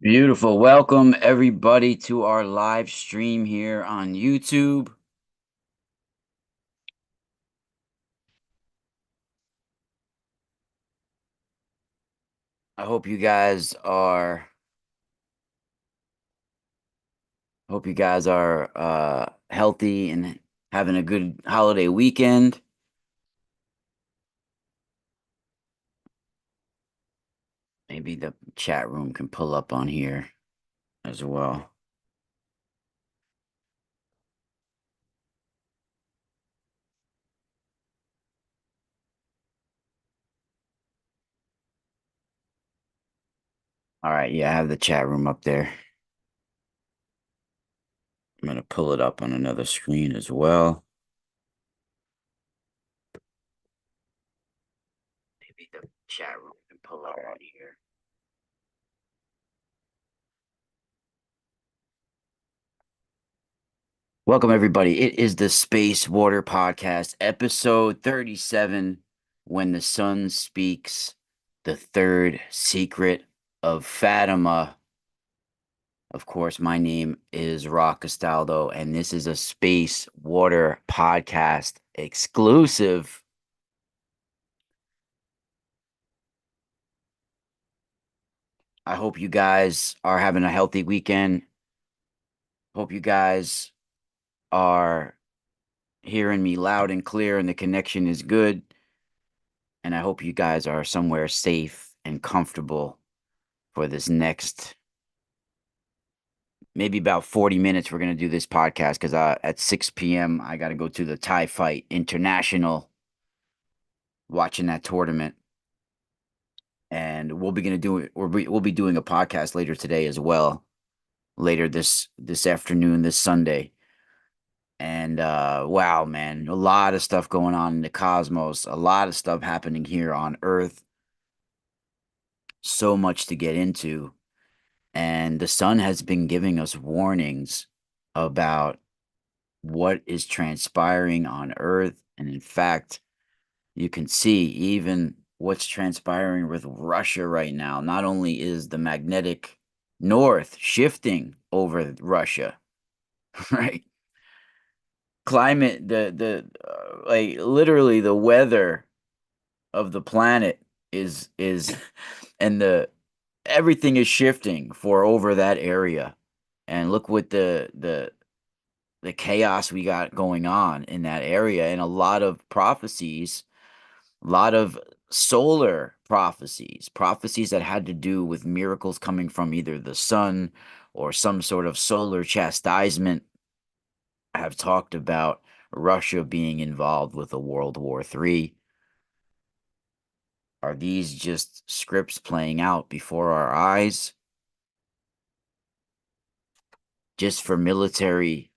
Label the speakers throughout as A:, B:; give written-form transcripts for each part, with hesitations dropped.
A: Beautiful. Welcome everybody to our live stream here on YouTube. I hope you guys are healthy and having a good holiday weekend. Maybe the chat room can pull up on here as well. All right, yeah, I have the chat room up there. I'm going to pull it up on another screen as well. Maybe the chat room can pull up on here. Welcome, everybody. It is the Space Water Podcast, episode 37, When the Sun Speaks, the third secret of Fatima. Of course, my name is Castaldo, and this is a Space Water Podcast exclusive. I hope you guys are having a healthy weekend. Hope you guys are hearing me loud and clear and the connection is good. And I hope you guys are somewhere safe and comfortable for this next maybe about 40 minutes. We're going to do this podcast because at 6 p.m. I got to go to the Thai Fight International, watching that tournament. And we'll be going to do it. We'll be doing a podcast later today as well, later this afternoon, this Sunday. And wow, man, a lot of stuff going on in the cosmos, a lot of stuff happening here on Earth. So much to get into. And the sun has been giving us warnings about what is transpiring on Earth. And in fact, you can see even what's transpiring with Russia right now. Not only is the magnetic north shifting over Russia, right? Climate, like literally the weather of the planet is and the everything is shifting for over that area. And look what the chaos we got going on in that area, and a lot of prophecies, a lot of solar prophecies that had to do with miracles coming from either the sun or some sort of solar chastisement have talked about Russia being involved with a World War III. Are these just scripts playing out before our eyes just for military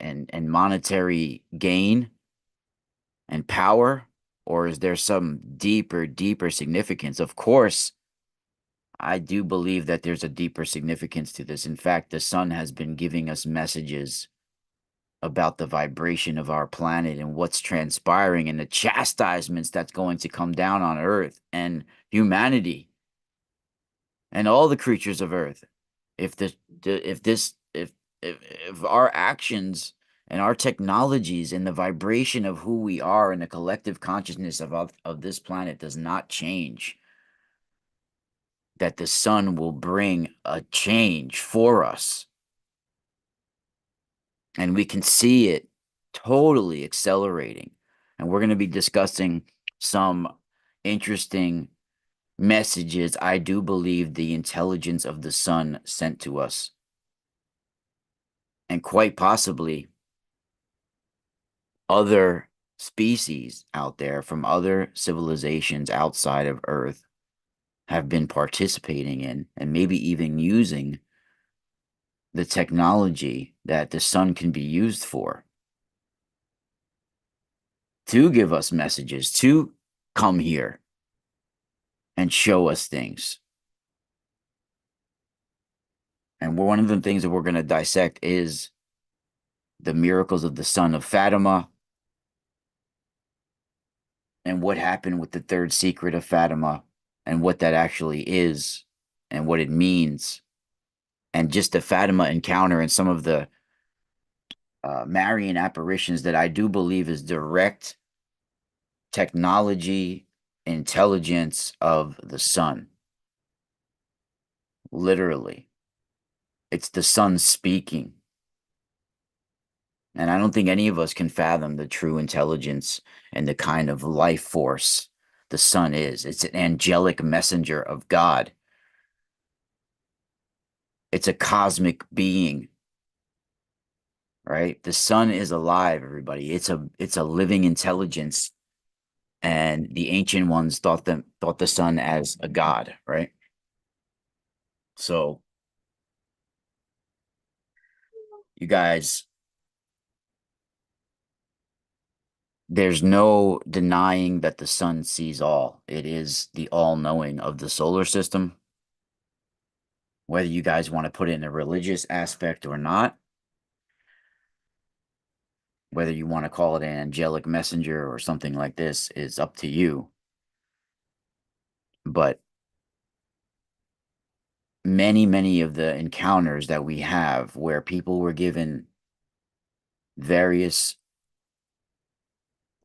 A: and monetary gain and power? Or is there some deeper significance? Of course, I do believe that there's a deeper significance to this. In fact, the sun has been giving us messages about the vibration of our planet and what's transpiring and the chastisements that's going to come down on Earth and humanity and all the creatures of Earth. If this, if this, if our actions and our technologies and the vibration of who we are and the collective consciousness of this planet does not change, that the sun will bring a change for us. And we can see it totally accelerating. And we're going to be discussing some interesting messages I do believe the intelligence of the sun sent to us. And quite possibly other species out there from other civilizations outside of Earth have been participating in and maybe even using the technology that the sun can be used for to give us messages, to come here and show us things. And one of the things that we're going to dissect is the miracles of the son of Fatima and what happened with the third secret of Fatima and what that actually is and what it means, and just the Fatima encounter and some of the Marian apparitions that I do believe is direct technology intelligence of the sun. Literally, it's the sun speaking. And I don't think any of us can fathom the true intelligence and the kind of life force the sun is. It's an angelic messenger of God. It's a cosmic being, right? The sun is alive, everybody. It's a living intelligence, and the ancient ones thought the sun as a god, right? So you guys, there's no denying that the sun sees all. It is the all-knowing of the solar system. Whether you guys want to put it in a religious aspect or not, whether you want to call it an angelic messenger or something like this, is up to you. But many of the encounters that we have where people were given various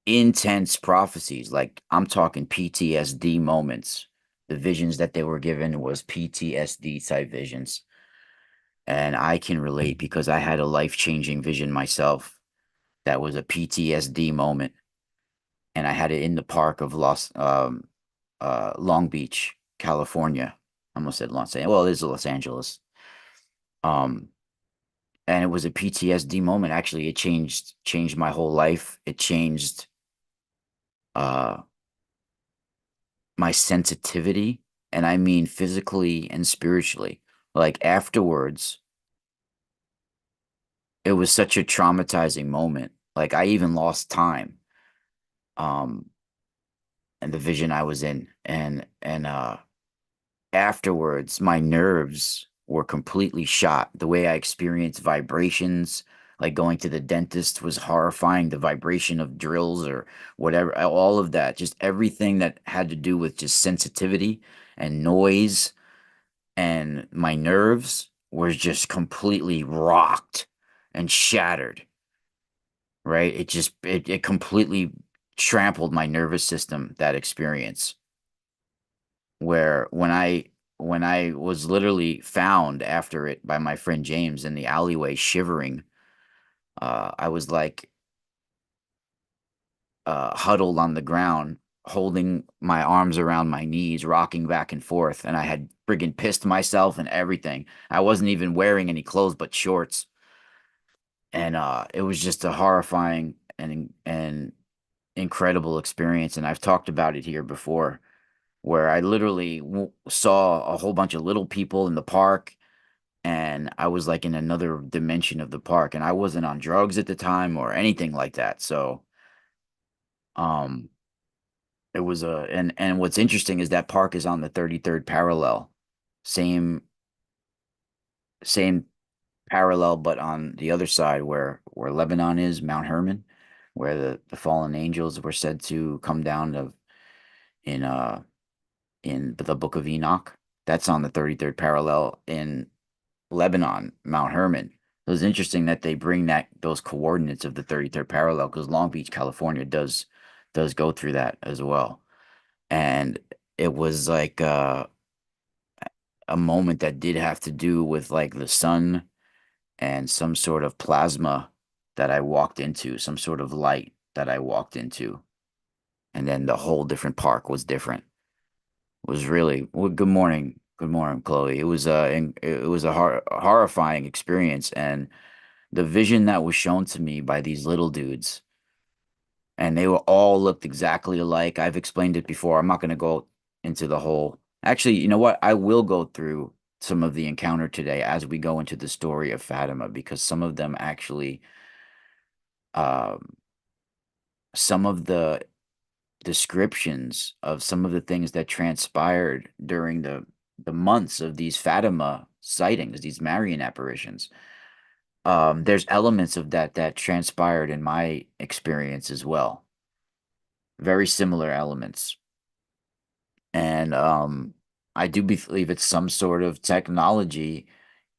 A: intense prophecies, like I'm talking PTSD moments. The visions that they were given was PTSD type visions. And I can relate because I had a life-changing vision myself that was a PTSD moment. And I had it in the park of Long Beach, California. I almost said Los Angeles. Well, it is Los Angeles. Um, and it was a PTSD moment. Actually, it changed my whole life. It changed uh my sensitivity, and I mean physically and spiritually. Like afterwards, it was such a traumatizing moment. Like I even lost time. Um, and the vision I was in, and afterwards, my nerves were completely shot. The way I experienced vibrations, like going to the dentist, was horrifying. The vibration of drills or whatever, all of that, just everything that had to do with just sensitivity and noise and my nerves was just completely rocked and shattered, right? It completely trampled my nervous system, that experience, where when I was literally found after it by my friend James in the alleyway shivering, I was like huddled on the ground, holding my arms around my knees, rocking back and forth, and I had friggin' pissed myself and everything. I wasn't even wearing any clothes but shorts, and it was just a horrifying and incredible experience. And I've talked about it here before, where I literally saw a whole bunch of little people in the park, and I was like in another dimension of the park, and I wasn't on drugs at the time or anything like that. So, um, it was a and what's interesting is that park is on the 33rd parallel, same same parallel, but on the other side where Lebanon is, Mount Hermon, where the fallen angels were said to come down in uh in the Book of Enoch. That's on the 33rd parallel in Lebanon, Mount Hermon. It was interesting that they bring those coordinates of the 33rd parallel because Long Beach, California does go through that as well. And it was like a moment that did have to do with like the sun and some sort of plasma that I walked into, some sort of light that I walked into. And then the whole different park was different. It was really well, good morning. Good morning, Chloe. It was a horrifying experience, and the vision that was shown to me by these little dudes, and they were all looked exactly alike. I've explained it before. I'm not going to go into the whole. Actually, you know what? I will go through some of the encounter today as we go into the story of Fatima, because some of them actually, um, some of the descriptions of some of the things that transpired during the months of these Fatima sightings, these Marian apparitions. There's elements of that transpired in my experience as well. Very similar elements. And I do believe it's some sort of technology,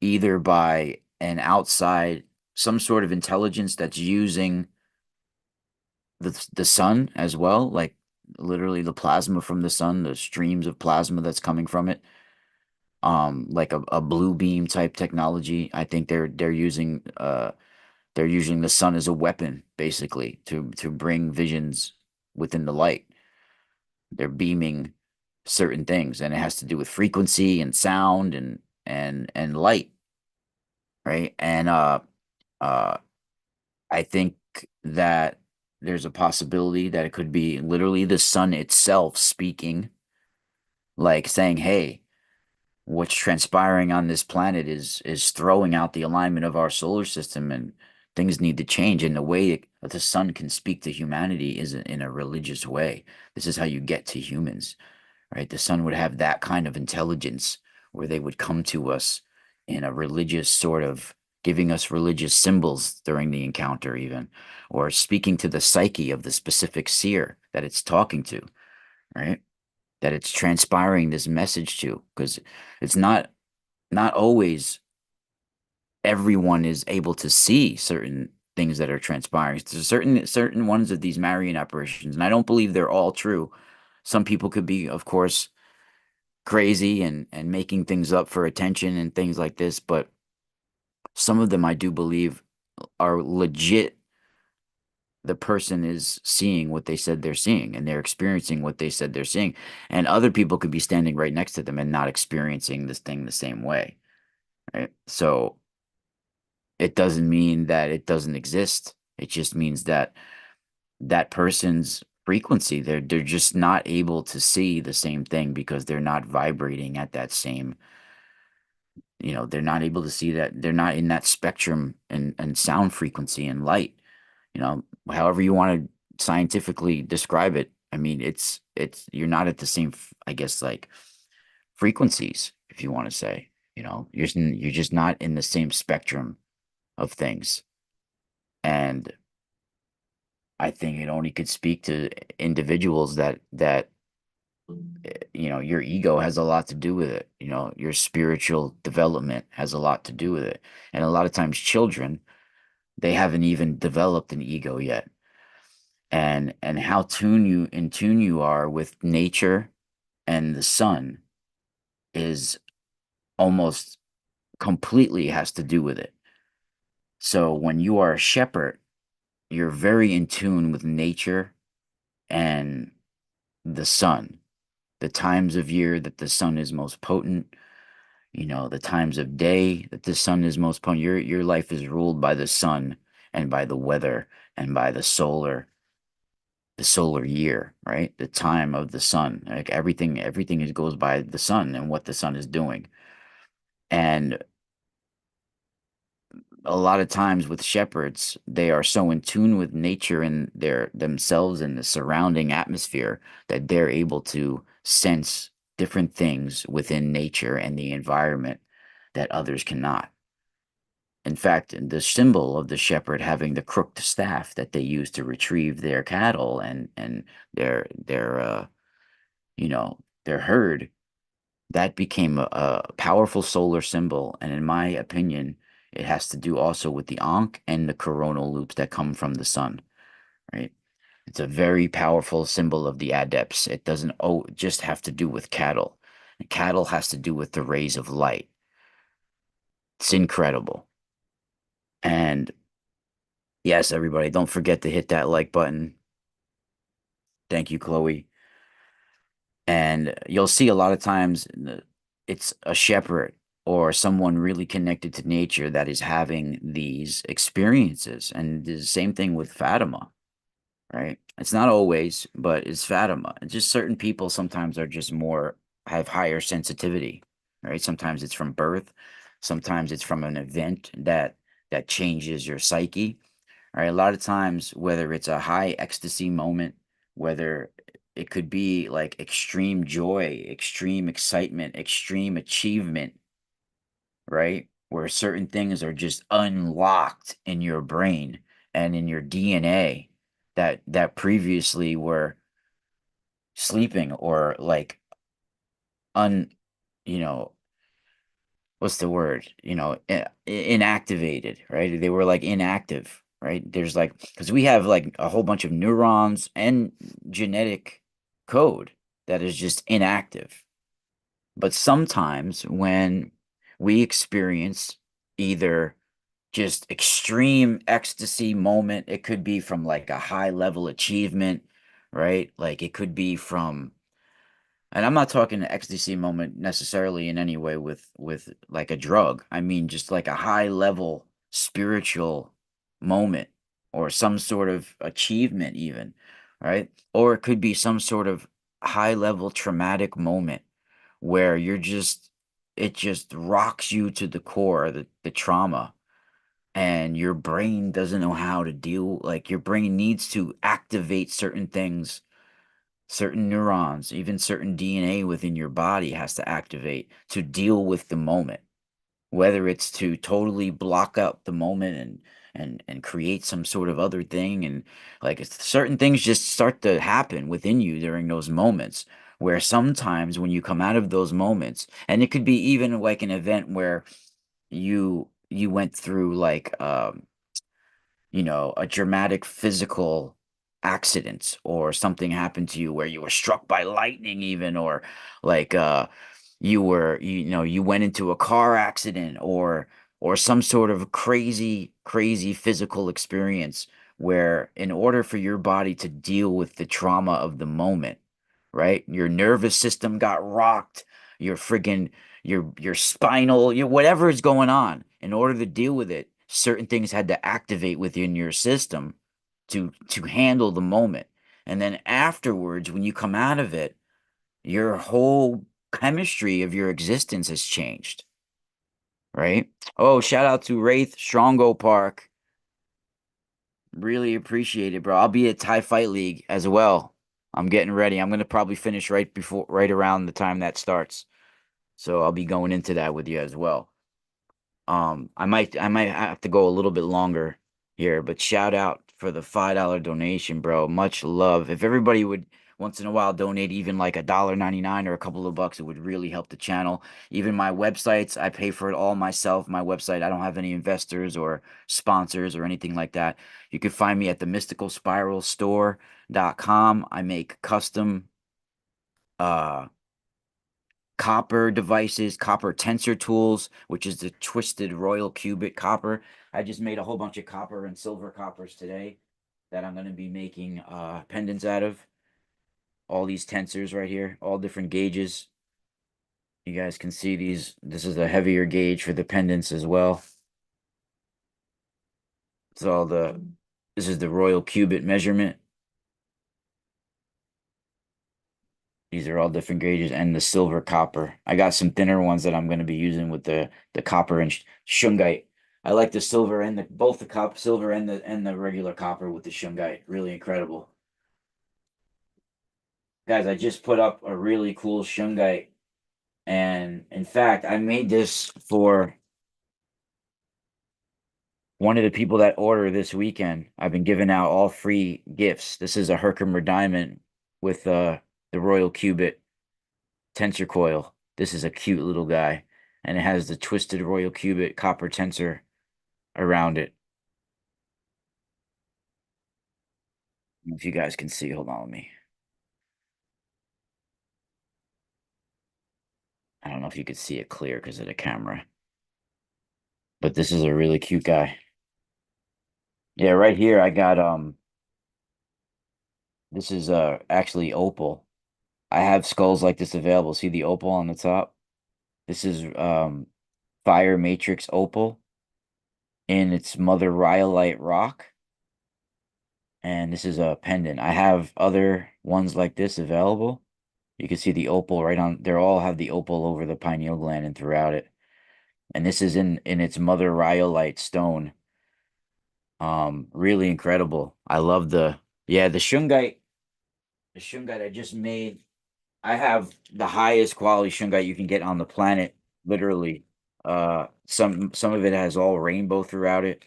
A: either by an outside, some sort of intelligence that's using the sun as well, like literally the plasma from the sun, the streams of plasma that's coming from it, like a blue beam type technology. I think they're using the sun as a weapon, basically, to bring visions within the light. They're beaming certain things, and it has to do with frequency and sound and light, right? And uh I think that there's a possibility that it could be literally the sun itself speaking, like saying, "Hey, what's transpiring on this planet is throwing out the alignment of our solar system, and things need to change." And the way that the sun can speak to humanity is in a religious way. This is how you get to humans, right? The sun would have that kind of intelligence where they would come to us in a religious sort of, giving us religious symbols during the encounter, even, or speaking to the psyche of the specific seer that it's talking to, right? That it's transpiring this message to, because it's not always everyone is able to see certain things that are transpiring. There's certain ones of these Marian apparitions, and I don't believe they're all true. Some people could be, of course, crazy and making things up for attention and things like this, but some of them I do believe are legit. The person is seeing what they said they're seeing, and they're experiencing what they said they're seeing. And other people could be standing right next to them and not experiencing this thing the same way, right? So it doesn't mean that it doesn't exist. It just means that that person's frequency, they're just not able to see the same thing because they're not vibrating at that same, they're not able to see that, they're not in that spectrum and sound frequency and light, however you want to scientifically describe it. I mean, it's you're not at the same, I guess, like, frequencies, if you want to say, you're just not in the same spectrum of things. And I think it only could speak to individuals that your ego has a lot to do with it. Your spiritual development has a lot to do with it. And a lot of times children, they haven't even developed an ego yet. And how tune you are with nature and the sun is almost completely has to do with it. So when you are a shepherd, you're very in tune with nature and the sun, the times of year that the sun is most potent, the times of day that the sun is most potent. Your life is ruled by the sun and by the weather and by the solar year, right? The time of the sun. Like everything goes by the sun and what the sun is doing. And a lot of times with shepherds, they are so in tune with nature and their themselves and the surrounding atmosphere that they're able to sense different things within nature and the environment that others cannot. In fact, the symbol of the shepherd having the crooked staff that they use to retrieve their cattle and their herd, that became a powerful solar symbol. And in my opinion, it has to do also with the Ankh and the coronal loops that come from the sun, right? It's a very powerful symbol of the adepts. It doesn't just have to do with cattle. And cattle has to do with the rays of light. It's incredible. And yes, everybody, don't forget to hit that like button. Thank you, Chloe. And you'll see a lot of times it's a shepherd or someone really connected to nature that is having these experiences. And the same thing with Fatima, right? It's not always, but it's Fatima. It's just certain people sometimes are just more, have higher sensitivity, right? Sometimes it's from birth, sometimes it's from an event that changes your psyche. Right? A lot of times, whether it's a high ecstasy moment, whether it could be like extreme joy, extreme excitement, extreme achievement, right? Where certain things are just unlocked in your brain and in your DNA that previously were sleeping or like you know, what's the word? Inactivated, right? They were like inactive, right? There's like, because we have like a whole bunch of neurons and genetic code that is just inactive. But sometimes when we experience either just extreme ecstasy moment, it could be from like a high level achievement, right? Like it could be from, and I'm not talking an ecstasy moment necessarily in any way with like a drug. I mean just like a high level spiritual moment or some sort of achievement even, right? Or it could be some sort of high level traumatic moment where it just rocks you to the core, the trauma, and your brain doesn't know how to deal, like your brain needs to activate certain things, certain neurons, even certain DNA within your body has to activate to deal with the moment, whether it's to totally block out the moment and create some sort of other thing. And like certain things just start to happen within you during those moments, where sometimes when you come out of those moments, and it could be even like an event where you went through like a dramatic physical accident, or something happened to you where you were struck by lightning even, or like you went into a car accident, or some sort of crazy physical experience where in order for your body to deal with the trauma of the moment, right? Your nervous system got rocked, your friggin' your spinal, whatever is going on, in order to deal with it, certain things had to activate within your system to handle the moment. And then afterwards, when you come out of it, your whole chemistry of your existence has changed, right? Oh, shout out to Wraith Strongo Park. Really appreciate it, bro. I'll be at Thai Fight League as well. I'm getting ready. I'm gonna probably finish right around the time that starts. So I'll be going into that with you as well. I might have to go a little bit longer here, but shout out for the $5 donation, bro. Much love. If everybody would once in a while donate even like $1.99 or a couple of bucks, it would really help the channel. Even my websites, I pay for it all myself. My website, I don't have any investors or sponsors or anything like that. You can find me at the mysticalspiralstore.com. I make custom uh copper devices, copper tensor tools, which is the twisted royal cubit copper. I just made a whole bunch of copper and silver coppers today that I'm going to be making pendants out of. All these tensors right here, all different gauges. You guys can see these. This is a heavier gauge for the pendants as well. It's all this is the royal cubit measurement. These are all different gauges, and the silver copper. I got some thinner ones that I'm going to be using with the copper and shungite. I like the silver and the both the silver and the regular copper with the shungite. Really incredible. Guys, I just put up a really cool shungite, and in fact, I made this for one of the people that order this weekend. I've been giving out all free gifts. This is a Herkimer diamond with the royal cubit tensor coil. This is a cute little guy, and it has the twisted royal cubit copper tensor around it. If you guys can see, hold on with me. I don't know if you could see it clear because of the camera, but this is a really cute guy. Yeah, right here I got this is actually opal. I have skulls like this available. See the opal on the top? This is fire matrix opal in its mother rhyolite rock. And this is a pendant. I have other ones like this available. You can see the opal right on. They all have the opal over the pineal gland and throughout it. And this is in its mother rhyolite stone. Really incredible. I love the shungite. The shungite I just made. I have the highest quality shungite you can get on the planet, literally. Some of it has all rainbow throughout it,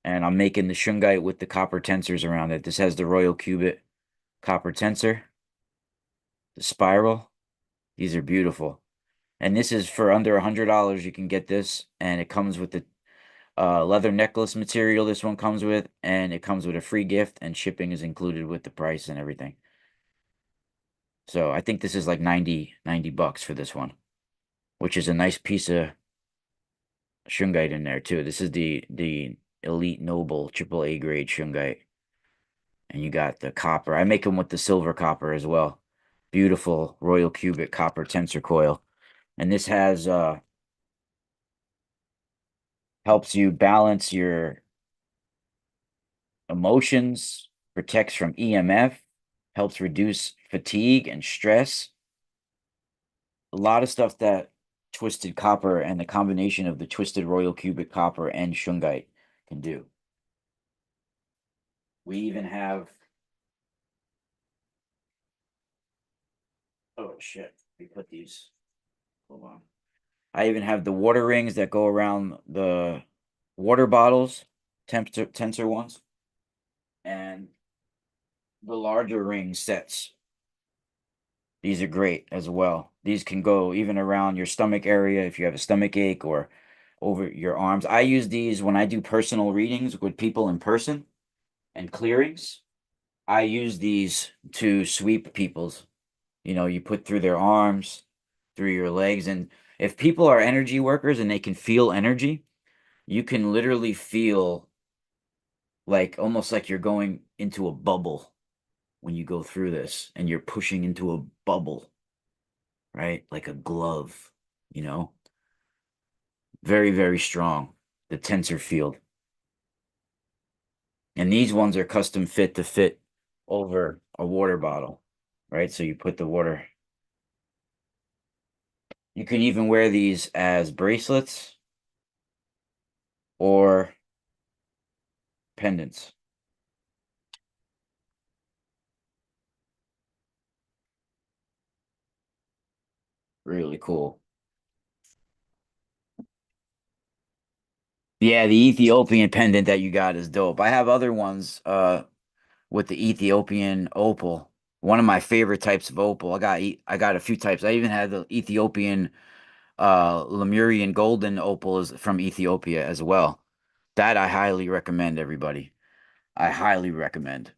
A: and I'm making the shungite with the copper tensors around it. This has the royal cubit copper tensor, the spiral. These are beautiful. And this is for under $100. You can get this, and it comes with the leather necklace material this one comes with, and it comes with a free gift, and shipping is included with the price and everything. So I think this is like 90 bucks for this one, which is a nice piece of shungite in there too. This is the Elite Noble AAA grade shungite. And you got the copper. I make them with the silver copper as well. Beautiful Royal Cubic copper tensor coil. And this has helps you balance your emotions, protects from EMF, helps reduce fatigue and stress. A lot of stuff that twisted copper and the combination of the twisted Royal Cubic copper and shungite can do. We even have, oh shit, we put these, hold on. I even have the water rings that go around the water bottles, tensor ones, and the larger ring sets. These are great as well. These can go even around your stomach area if you have a stomach ache or over your arms. I use these when I do personal readings with people in person and clearings. I use these to sweep people's, you put through their arms, through your legs. And if people are energy workers and they can feel energy, you can literally feel like almost like you're going into a bubble when you go through this and you're pushing into a bubble, right? Like a glove, you know? Very, very strong, the tensor field. And these ones are custom fit to fit over a water bottle, right? So you put the water. You can even wear these as bracelets or pendants. Really cool. Yeah, the Ethiopian pendant that you got is dope. I have other ones with the Ethiopian opal. One of my favorite types of opal. I got a few types. I even had the Ethiopian Lemurian golden opal is from Ethiopia as well. That I highly recommend everybody. I highly recommend.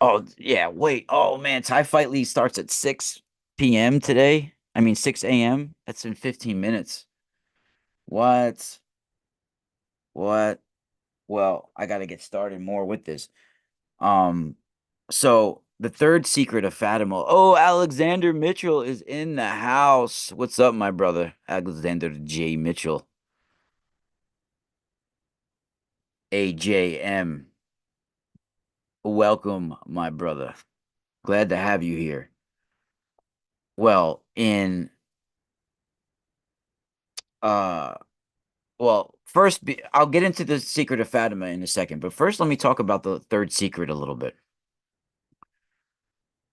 A: Oh, yeah, wait. Oh man, Thai Fight League starts at 6 p.m. today. I mean 6 a.m. That's in 15 minutes. What? What? Well, I got to get started more with this. Um, so the third secret of Fatima. Oh, Alexander Mitchell is in the house. What's up, my brother? Alexander J. Mitchell, AJM. Welcome, my brother. Glad to have you here. Well, in uh first I'll get into the secret of Fatima in a second, but first let me talk about the third secret a little bit.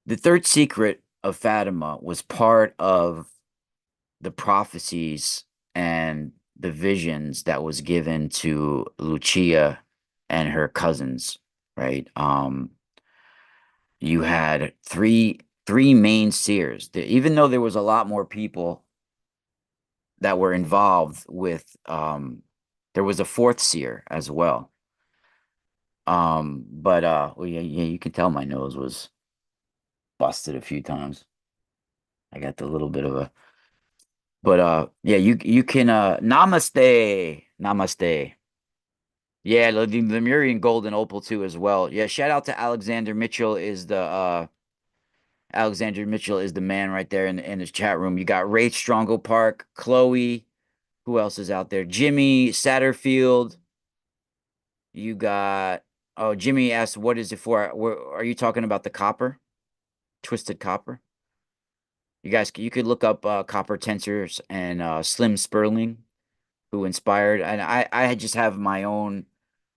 A: The third secret of Fatima was part of the prophecies and the visions that was given to Lucia and her cousins, right? You had three main seers. Even though there was a lot more people that were involved with, there was a fourth seer as well. But well, yeah, yeah, you can tell my nose was busted a few times. I got the little bit of a, but yeah, you can namaste. Yeah, the Lemurian gold and opal too as well. Yeah, shout out to Alexander Mitchell is the Alexander Mitchell is the man right there in his chat room. You got Ray Strongo Park, Chloe, who else is out there? Jimmy Satterfield. You got Jimmy asked what is it for? Are you talking about the copper? Twisted copper? You could look up copper tensors and Slim Sperling who inspired, and I just have my own.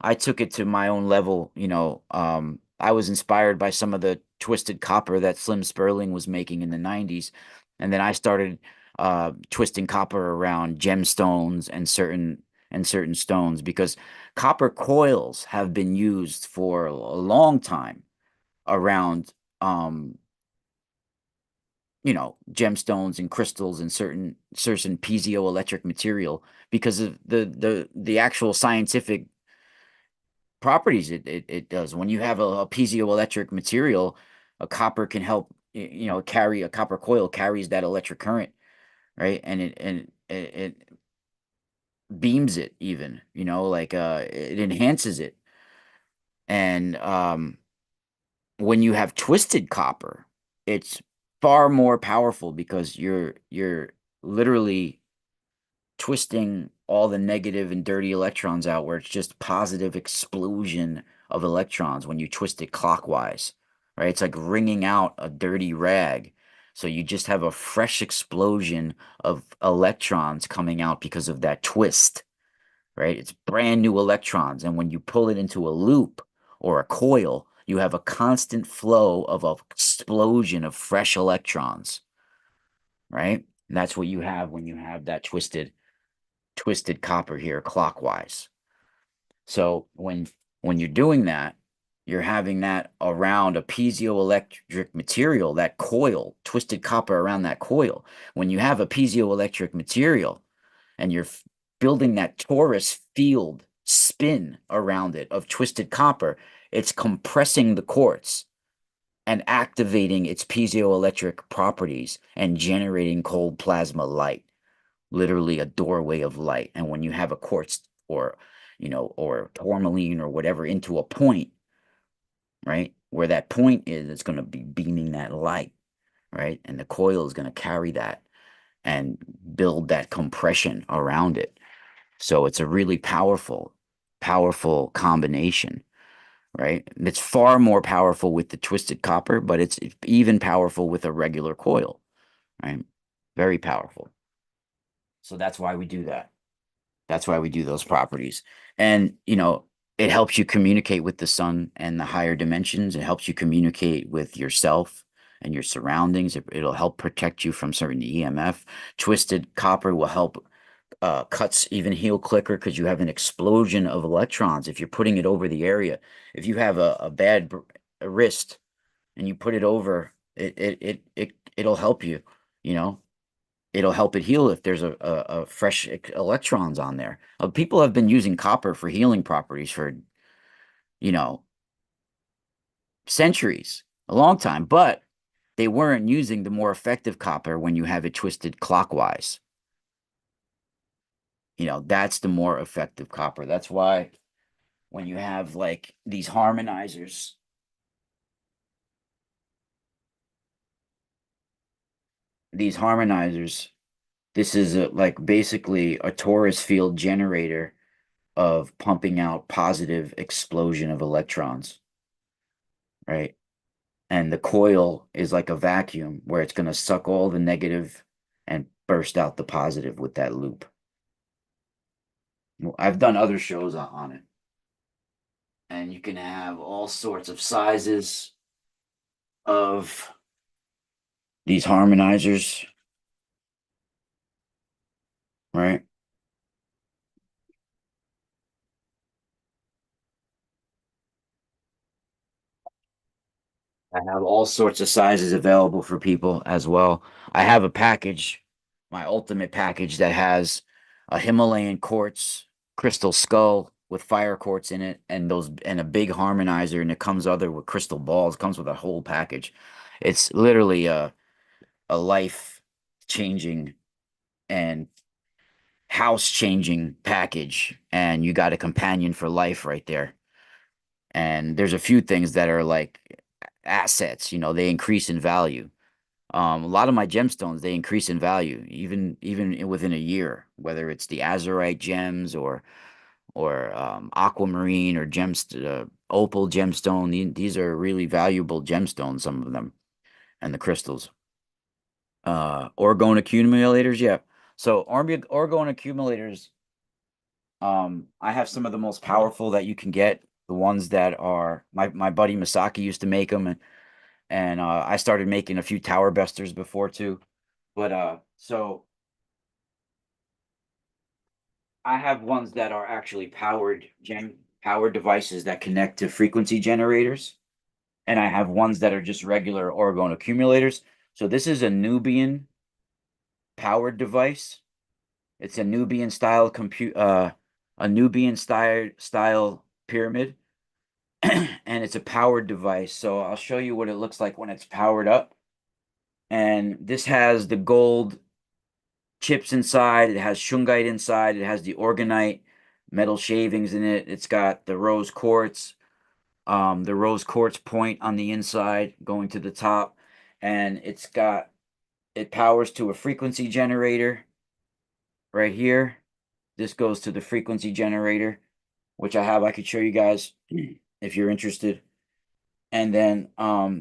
A: I took it to my own level, I was inspired by some of the twisted copper that Slim Sperling was making in the 90s, and then I started twisting copper around gemstones and certain stones because copper coils have been used for a long time around gemstones and crystals and certain piezoelectric material because of the actual scientific properties it does. When you have a piezoelectric material, a copper can help, carry a copper coil carries that electric current, right? And it beams it even, like it enhances it. And when you have twisted copper, it's far more powerful because you're literally twisting all the negative and dirty electrons out, where it's just positive explosion of electrons when you twist it clockwise, right? It's like wringing out a dirty rag. So you just have a fresh explosion of electrons coming out because of that twist, right? It's brand new electrons. And when you pull it into a loop or a coil, you have a constant flow of an explosion of fresh electrons, right? And that's what you have when you have that twisted copper here clockwise. So when you're doing that, you're having that around a piezoelectric material, that coil, twisted copper around that coil. When you have a piezoelectric material and you're building that torus field spin around it of twisted copper, it's compressing the quartz and activating its piezoelectric properties and generating cold plasma light, literally a doorway of light. And when you have a quartz or tourmaline or whatever into a point, right, where that point is, it's going to be beaming that light, right? And the coil is going to carry that and build that compression around it. So it's a really powerful combination, right? And it's far more powerful with the twisted copper, but it's even powerful with a regular coil, right? Very powerful. So that's why we do that. That's why we do those properties. And, it helps you communicate with the sun and the higher dimensions. It helps you communicate with yourself and your surroundings. It'll help protect you from certain EMF. Twisted copper will help cuts even heal quicker because you have an explosion of electrons. If you're putting it over the area, if you have a bad wrist and you put it over, it'll help you, you know it'll help it heal if there's a fresh electrons on there. People have been using copper for healing properties for, you know, centuries, a long time, but they weren't using the more effective copper when you have it twisted clockwise. That's the more effective copper. That's why when you have like these harmonizers, this is like basically a torus field generator of pumping out positive explosion of electrons, right? And the coil is like a vacuum where it's going to suck all the negative and burst out the positive with that loop. Well, I've done other shows on it, and you can have all sorts of sizes of these harmonizers, right? I have all sorts of sizes available for people as well. I have a package, my ultimate package, that has a Himalayan quartz crystal skull with fire quartz in it, and a big harmonizer, and it comes other with crystal balls. It comes with a whole package. It's literally a life changing and house changing package, and you got a companion for life right there. And there's a few things that are like assets, they increase in value. A lot of my gemstones, they increase in value within a year, whether it's the azurite gems or aquamarine or opal gemstone. These are really valuable gemstones, some of them, and the crystals. Orgone accumulators, yeah. So orgone accumulators, I have some of the most powerful that you can get. The ones that are my buddy Masaki used to make them, and I started making a few tower busters before too. But so I have ones that are actually powered devices that connect to frequency generators, and I have ones that are just regular orgone accumulators. So this is a Nubian powered device. It's a Nubian style a Nubian style pyramid, and it's a powered device. So I'll show you what it looks like when it's powered up. And this has the gold chips inside. It has shungite inside. It has the organite metal shavings in it. It's got the rose quartz point on the inside going to the top, and it powers to a frequency generator right here. This goes to the frequency generator, which I have. I could show you guys if you're interested. And then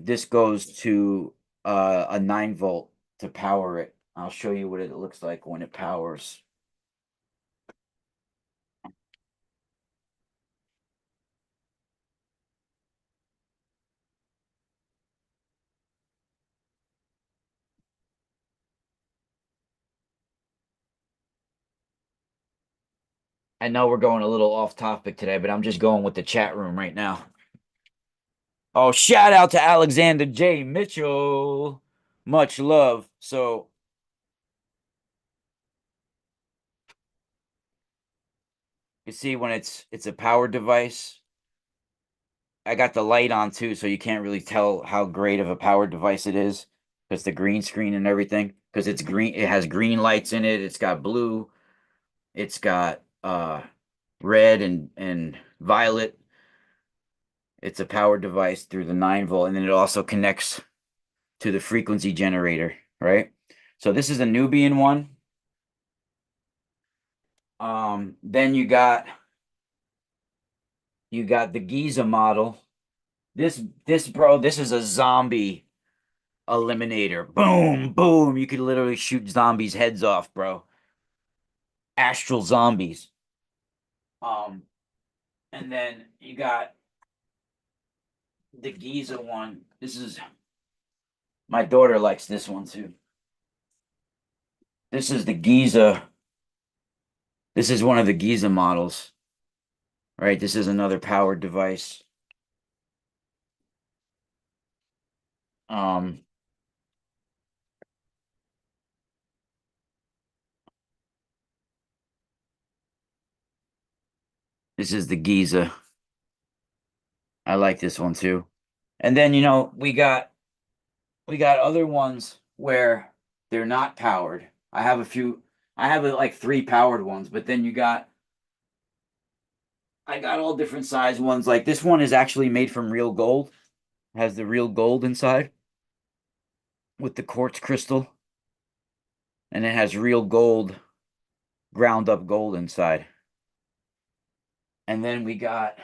A: this goes to a 9 volt to power it. I'll show you what it looks like when it powers. I know we're going a little off topic today, but I'm just going with the chat room right now. Oh, shout out to Alexander J. Mitchell. Much love. So you see when it's a power device. I got the light on too, so you can't really tell how great of a power device it is because the green screen and everything. Because it's green, it has green lights in it. It's got blue. It's got red and violet. It's a power device through the 9 volt, and then it also connects to the frequency generator, right? So this is a Nubian one. Then you got the Giza model. This bro, this is a zombie eliminator. Boom, boom. You could literally shoot zombies' heads off, bro. Astral zombies. Um, and then you got the Giza one. This is my daughter likes this one too. This is the Giza. This is one of the Giza models, right? This is another powered device. Um, this is the Giza. I like this one too. And then we got other ones where they're not powered. I have a few. I have like 3 powered ones, but then I got all different size ones. Like this one is actually made from real gold. Has the real gold inside with the quartz crystal, and it has real gold, ground up gold inside. And then we got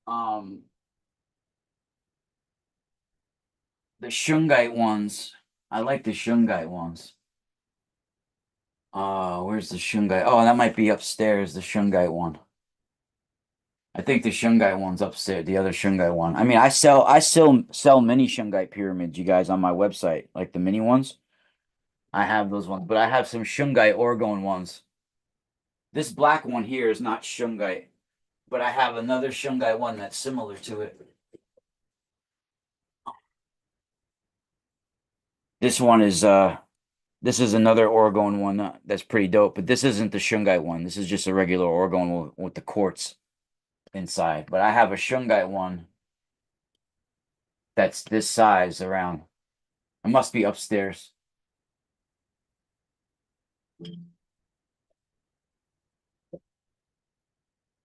A: um the shungite ones. I like the shungite ones. Where's the shungite? Oh, that might be upstairs, the shungite one. I think the shungite one's upstairs, the other shungite one. I mean, I still sell mini shungite pyramids, you guys, on my website, like the mini ones. I have those ones, but I have some shungite orgone ones. This black one here is not shungite, but I have another shungite one that's similar to it. This one is this is another orgone one that's pretty dope, but this isn't the shungite one. This is just a regular orgone with the quartz inside. But I have a shungite one that's this size around. It must be upstairs.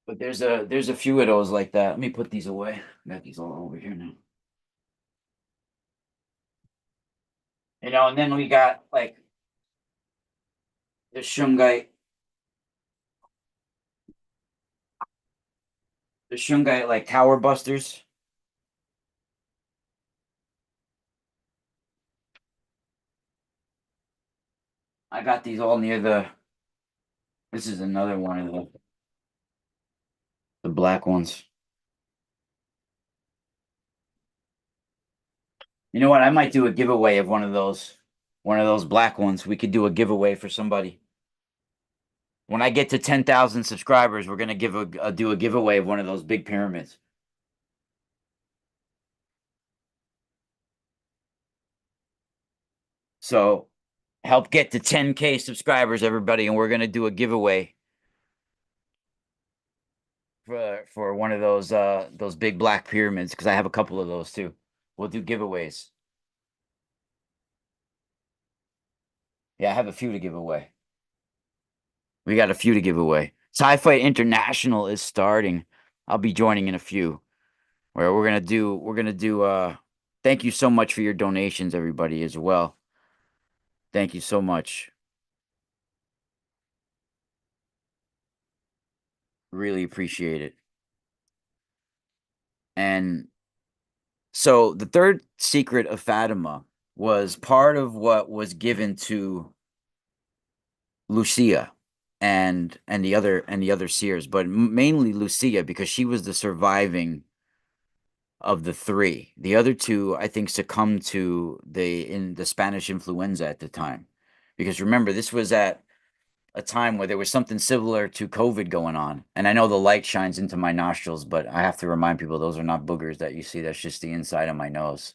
A: But there's a few of those like that. Let me put these away. I got these all over here now. And then we got like the shungite like tower busters. I got these all near the. This is another one of the black ones. You know what? I might do a giveaway of one of those black ones. We could do a giveaway for somebody. When I get to 10,000 subscribers, we're gonna do a giveaway of one of those big pyramids. So help get to 10K subscribers, everybody, and we're gonna do a giveaway for one of those big black pyramids because I have a couple of those too. We'll do giveaways. Yeah, I have a few to give away. We got a few to give away. Sci-Fi International is starting. I'll be joining in a few. Where we're gonna do thank you so much for your donations, everybody, as well. Thank you so much. Really appreciate it. And so the third secret of Fatima was part of what was given to Lucia and the other seers, but mainly Lucia because she was the surviving of the three. The other two, I think, succumbed to the Spanish influenza at the time. Because remember, this was at a time where there was something similar to COVID going on. And I know the light shines into my nostrils, but I have to remind people those are not boogers that you see. That's just the inside of my nose.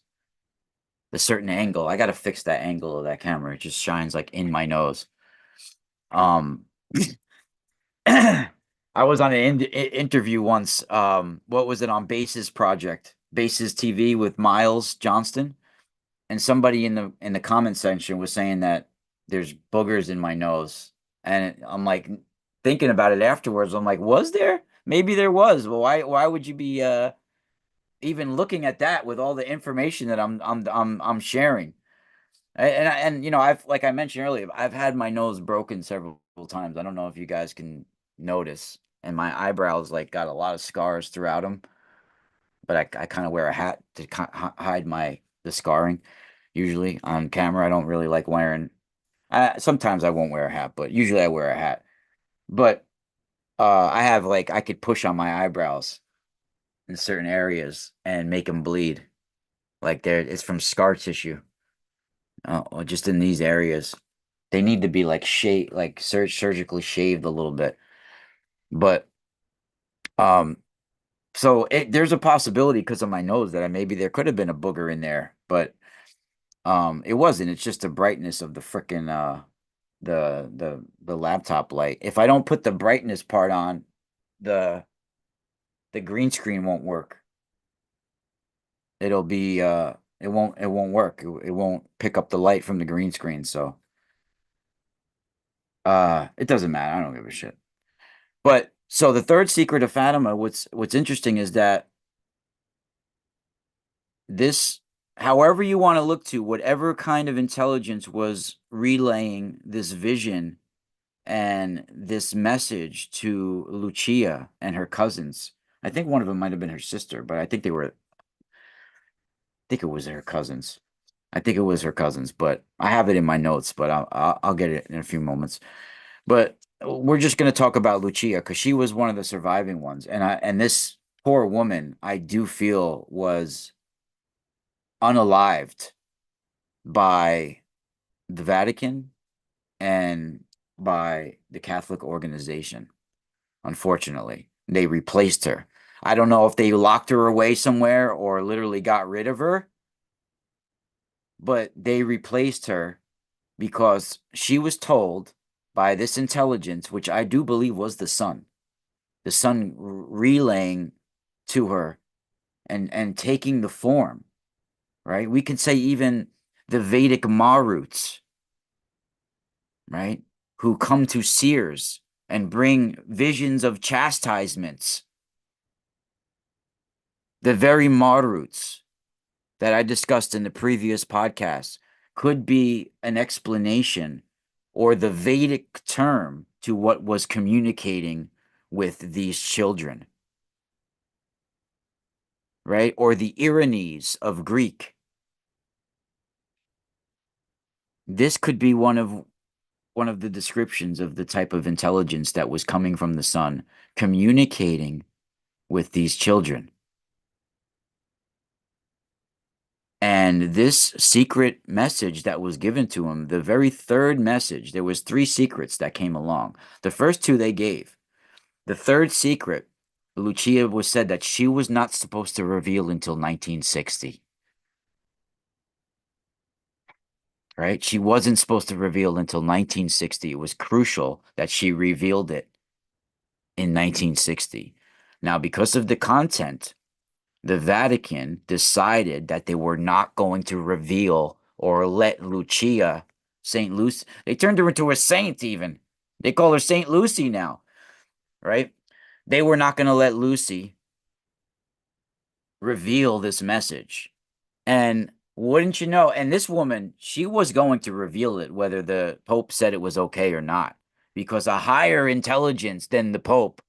A: The certain angle. I got to fix that angle of that camera. It just shines like in my nose. Um, I was on an interview once. What was it on Bases Project, Bases TV with Miles Johnston, and somebody in the comment section was saying that there's boogers in my nose, and I'm like thinking about it afterwards. I'm like, was there? Maybe there was. Well, why would you be even looking at that with all the information that I'm sharing? And you know, I've like I mentioned earlier, I've had my nose broken several times. I don't know if you guys can notice, and my eyebrows like got a lot of scars throughout them. But I kind of wear a hat to hide the scarring. Usually on camera, I don't really like wearing. Sometimes I won't wear a hat, but usually I wear a hat. But I have like I could push on my eyebrows in certain areas and make them bleed. Like it's from scar tissue. Or just in these areas. They need to be like shaved, like surgically shaved a little bit. But um, so there's a possibility because of my nose that maybe there could have been a booger in there, but it wasn't. It's just the brightness of the frickin' the laptop light. If I don't put the brightness part on, the the green screen won't work. It'll be it won't work. It won't pick up the light from the green screen. So it doesn't matter. I don't give a shit. But so the third secret of Fatima, what's interesting is that this, however you want to look to, whatever kind of intelligence was relaying this vision and this message to Lucia and her cousins. I think one of them might have been her sister, but I think it was her cousins. I think it was her cousins, but I have it in my notes, but I'll get it in a few moments. But we're just going to talk about Lucia because she was one of the surviving ones, and this poor woman, I do feel was unalived by the Vatican and by the Catholic organization. Unfortunately, they replaced her. I don't know if they locked her away somewhere or literally got rid of her, but they replaced her because she was told by this intelligence, which I do believe was the sun relaying to her and taking the form, right? We could say even the Vedic Maruts, right? Who come to seers and bring visions of chastisements. The very Maruts that I discussed in the previous podcast could be an explanation or the Vedic term to what was communicating with these children, right? Or the ironies of Greek. This could be one of the descriptions of the type of intelligence that was coming from the sun, communicating with these children. And this secret message that was given to him, the very third message, there was three secrets that came along. The first two they gave. The third secret, Lucia was said that she was not supposed to reveal until 1960. right? She wasn't supposed to reveal until 1960. It was crucial that she revealed it in 1960. Now, because of the content, the Vatican decided that they were not going to reveal or let Lucia, Saint Lucy, they turned her into a saint even. They call her Saint Lucy now, right? They were not going to let Lucy reveal this message. And wouldn't you know, and this woman, she was going to reveal it whether the Pope said it was okay or not, because a higher intelligence than the Pope,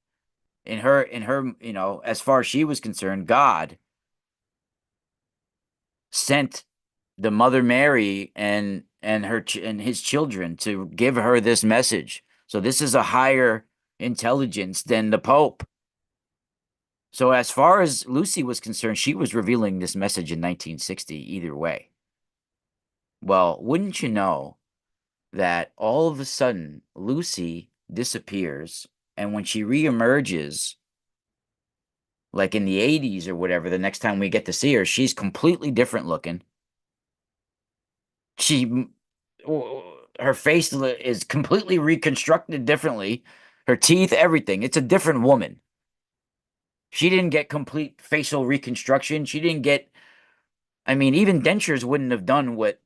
A: as far as she was concerned, God sent the Mother Mary and his children to give her this message. So this is a higher intelligence than the Pope. So as far as Lucy was concerned, she was revealing this message in 1960 either way. Well, wouldn't you know that all of a sudden Lucy disappears, and when she reemerges, like in the 80s or whatever, the next time we get to see her, she's completely different looking. She her face is completely reconstructed differently. Her teeth, everything. It's a different woman. She didn't get complete facial reconstruction. She didn't get, I mean, even dentures wouldn't have done what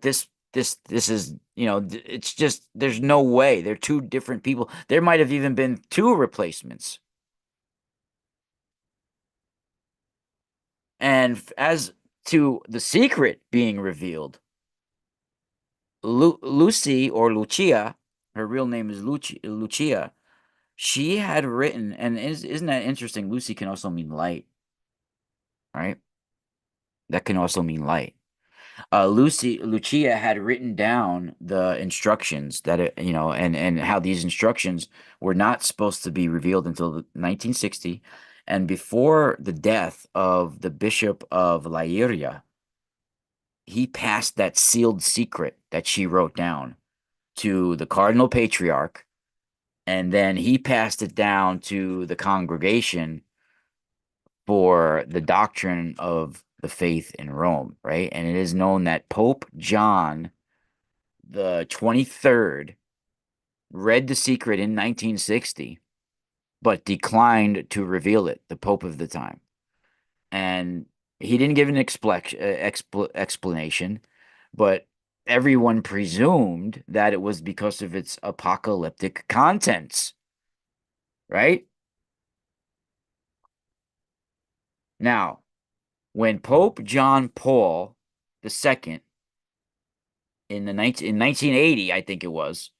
A: this is, it's just there's no way. They're two different people. There might have even been two replacements. And as to the secret being revealed, Lucy or Lucia, her real name is Lucia. She had written, and isn't that interesting? Lucy can also mean light, right? That can also mean light. Lucia had written down the instructions that and how these instructions were not supposed to be revealed until 1960, and before the death of the Bishop of Leiria, he passed that sealed secret that she wrote down to the Cardinal Patriarch, and then he passed it down to the congregation for the doctrine of the faith in Rome, right? And it is known that Pope John the 23rd read the secret in 1960, but declined to reveal it, the Pope of the time. And he didn't give an explanation, but everyone presumed that it was because of its apocalyptic contents, right? Now, when Pope John Paul II in 1980, I think it was,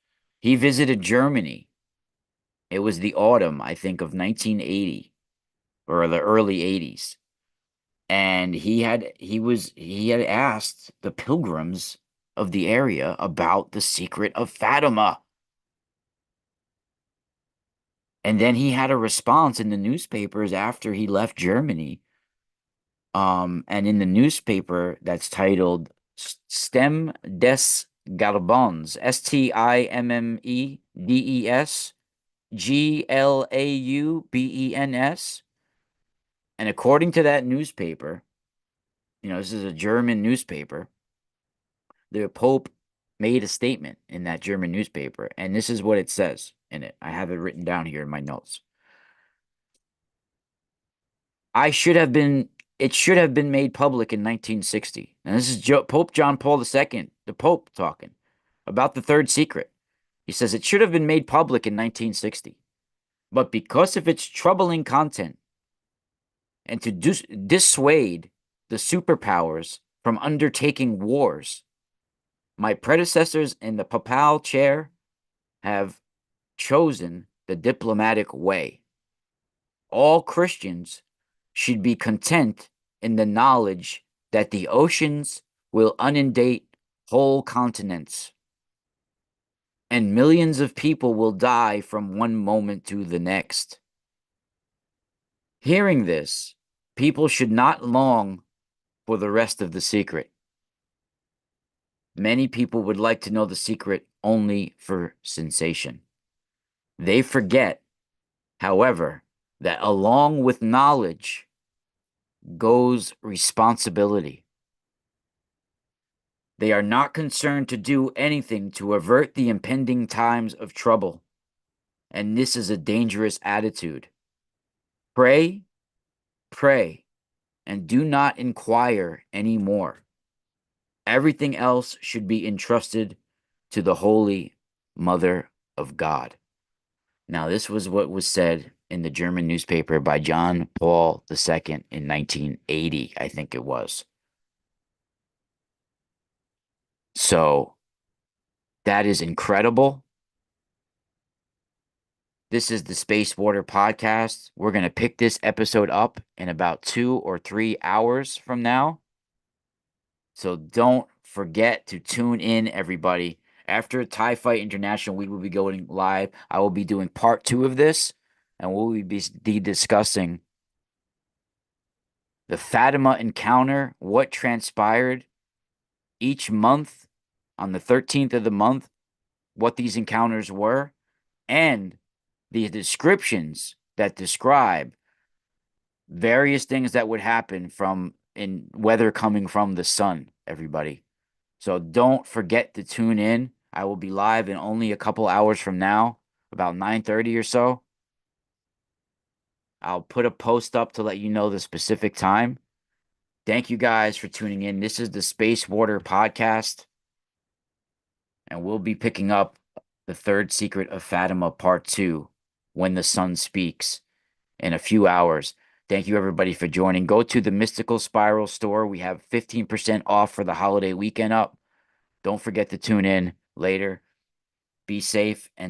A: he visited Germany. It was the autumn, I think, of 1980 or the early 80s. And he had asked the pilgrims of the area about the secret of Fatima. And then he had a response in the newspapers after he left Germany. And in the newspaper that's titled Stem des Garbons, StimmedesGlaubens. And according to that newspaper, this is a German newspaper, the Pope made a statement in that German newspaper, and this is what it says in it. I have it written down here in my notes. I should have been It should have been made public in 1960. And this is Pope John Paul II, the Pope, talking about the third secret. He says it should have been made public in 1960, but because of its troubling content and to dissuade the superpowers from undertaking wars, my predecessors in the papal chair have chosen the diplomatic way. All Christians should be content in the knowledge that the oceans will inundate whole continents, and millions of people will die from one moment to the next. Hearing this, people should not long for the rest of the secret. Many people would like to know the secret only for sensation. They forget, however, that along with knowledge goes responsibility. They are not concerned to do anything to avert the impending times of trouble. And this is a dangerous attitude. Pray, pray, and do not inquire any more. Everything else should be entrusted to the Holy Mother of God. Now, this was what was said in the German newspaper by John Paul II in 1980, I think it was. So that is incredible. This is the Space Water Podcast. We're going to pick this episode up in about 2 or 3 hours from now. So don't forget to tune in, everybody. After Thai Fight International, we will be going live. I will be doing part 2 of this, and we'll be discussing the Fatima encounter, what transpired each month on the 13th of the month, what these encounters were, and the descriptions that describe various things that would happen from in weather coming from the sun, everybody. So don't forget to tune in. I will be live in only a couple hours from now, about 9:30 or so. I'll put a post up to let you know the specific time. Thank you guys for tuning in. This is the Space Water Podcast, and we'll be picking up the third secret of Fatima part 2, When the Sun Speaks, in a few hours. Thank you, everybody, for joining. Go to the Mystical Spiral store. We have 15% off for the holiday weekend up. Don't forget to tune in later. Be safe and